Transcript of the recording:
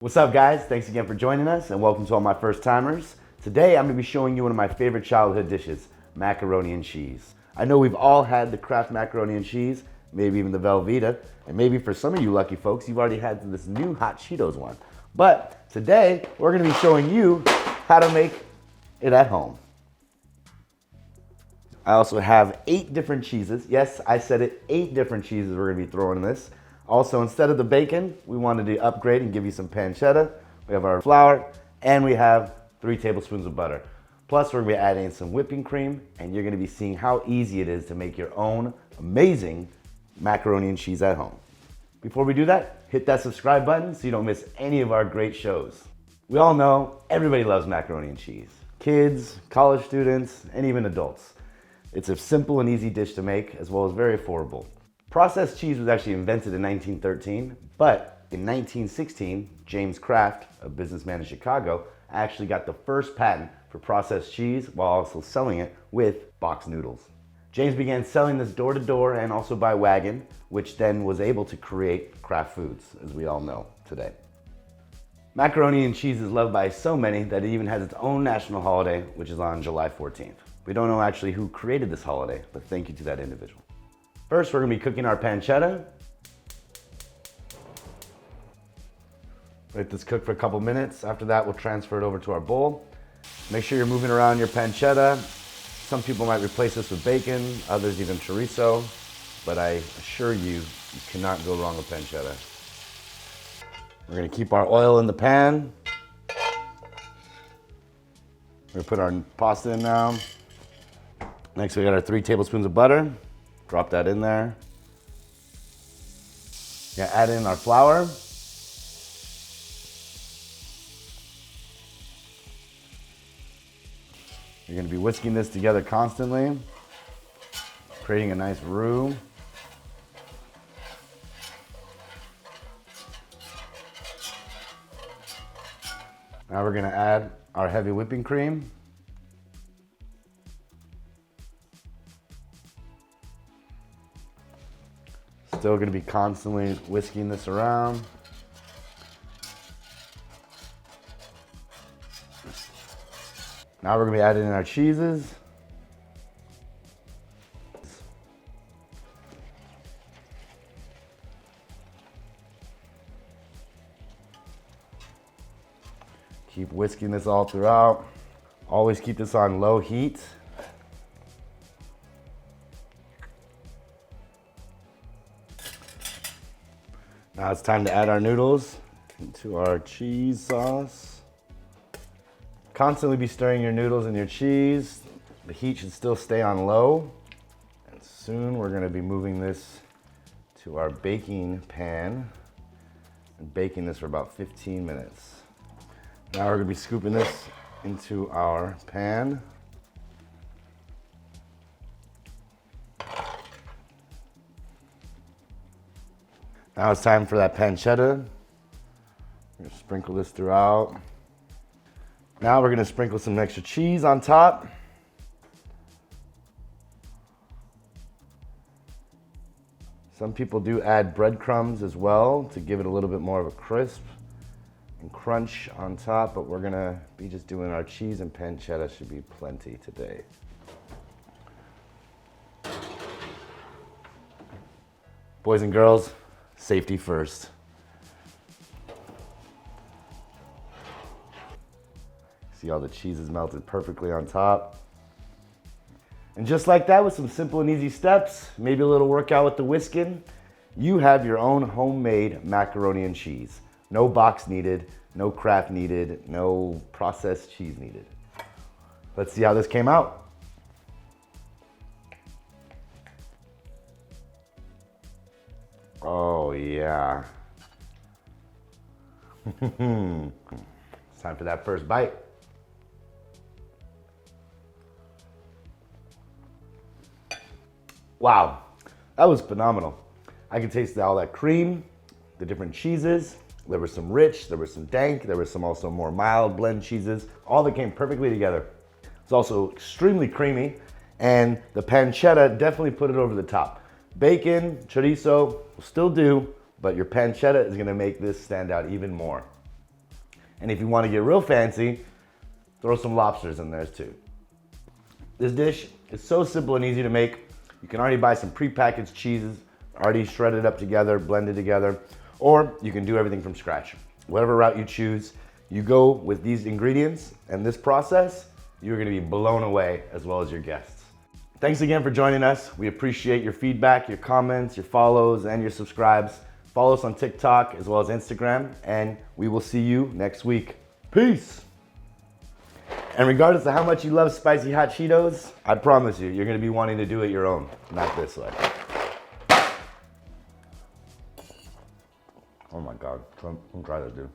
What's up, guys? Thanks again for joining us and welcome to all my first timers. Today I'm going to be showing you one of my favorite childhood dishes, macaroni and cheese. I know we've all had the Kraft macaroni and cheese, maybe even the Velveeta, and maybe for some of you lucky folks, you've already had this new Hot Cheetos one. But today we're going to be showing you how to make it at home. I also have 8 different cheeses. Yes, I said it, 8 different cheeses we're going to be throwing in this. Also, instead of the bacon, we wanted to upgrade and give you some pancetta. We have our flour, and we have 3 tablespoons of butter. Plus, we're gonna be adding some whipping cream, and you're gonna be seeing how easy it is to make your own amazing macaroni and cheese at home. Before we do that, hit that subscribe button so you don't miss any of our great shows. We all know everybody loves macaroni and cheese. Kids, college students, and even adults. It's a simple and easy dish to make, as well as very affordable. Processed cheese was actually invented in 1913, but in 1916, James Kraft, a businessman in Chicago, actually got the first patent for processed cheese while also selling it with box noodles. James began selling this door to door and also by wagon, which then was able to create Kraft Foods, as we all know today. Macaroni and cheese is loved by so many that it even has its own national holiday, which is on July 14th. We don't know actually who created this holiday, but thank you to that individual. First, we're gonna be cooking our pancetta. Let this cook for a couple minutes. After that, we'll transfer it over to our bowl. Make sure you're moving around your pancetta. Some people might replace this with bacon, others even chorizo, but I assure you, you cannot go wrong with pancetta. We're gonna keep our oil in the pan. We're gonna put our pasta in now. Next, we got our 3 tablespoons of butter. Drop that in there. Gonna add in our flour. You're gonna be whisking this together constantly, creating a nice roux. Now we're gonna add our heavy whipping cream. Still gonna be constantly whisking this around. Now we're gonna be adding in our cheeses. Keep whisking this all throughout. Always keep this on low heat. Now it's time to add our noodles into our cheese sauce. Constantly be stirring your noodles and your cheese. The heat should still stay on low. And soon we're gonna be moving this to our baking pan and baking this for about 15 minutes. Now we're gonna be scooping this into our pan. Now it's time for that pancetta. We're gonna sprinkle this throughout. Now we're gonna sprinkle some extra cheese on top. Some people do add breadcrumbs as well to give it a little bit more of a crisp and crunch on top, but we're gonna be just doing our cheese and pancetta should be plenty today. Boys and girls, safety first. See all the cheese is melted perfectly on top. And just like that, with some simple and easy steps, maybe a little workout with the whisking, you have your own homemade macaroni and cheese. No box needed, no Kraft needed, no processed cheese needed. Let's see how this came out. Oh yeah. It's time for that first bite. Wow, that was phenomenal. I could taste all that cream, the different cheeses. There was some rich, there was some dank, there was some also more mild blend cheeses, all that came perfectly together. It's also extremely creamy, and the pancetta definitely put it over the top. Bacon, chorizo will still do, but your pancetta is gonna make this stand out even more. And if you want to get real fancy, throw some lobsters in there too. This dish is so simple and easy to make. You can already buy some prepackaged cheeses, already shredded up together, blended together, or you can do everything from scratch. Whatever route you choose, you go with these ingredients and this process, you're gonna be blown away as well as your guests. Thanks again for joining us. We appreciate your feedback, your comments, your follows, and your subscribes. Follow us on TikTok as well as Instagram, and we will see you next week. Peace. And regardless of how much you love spicy hot Cheetos, I promise you, you're gonna be wanting to do it your own, not this way. Oh my God, try that, dude.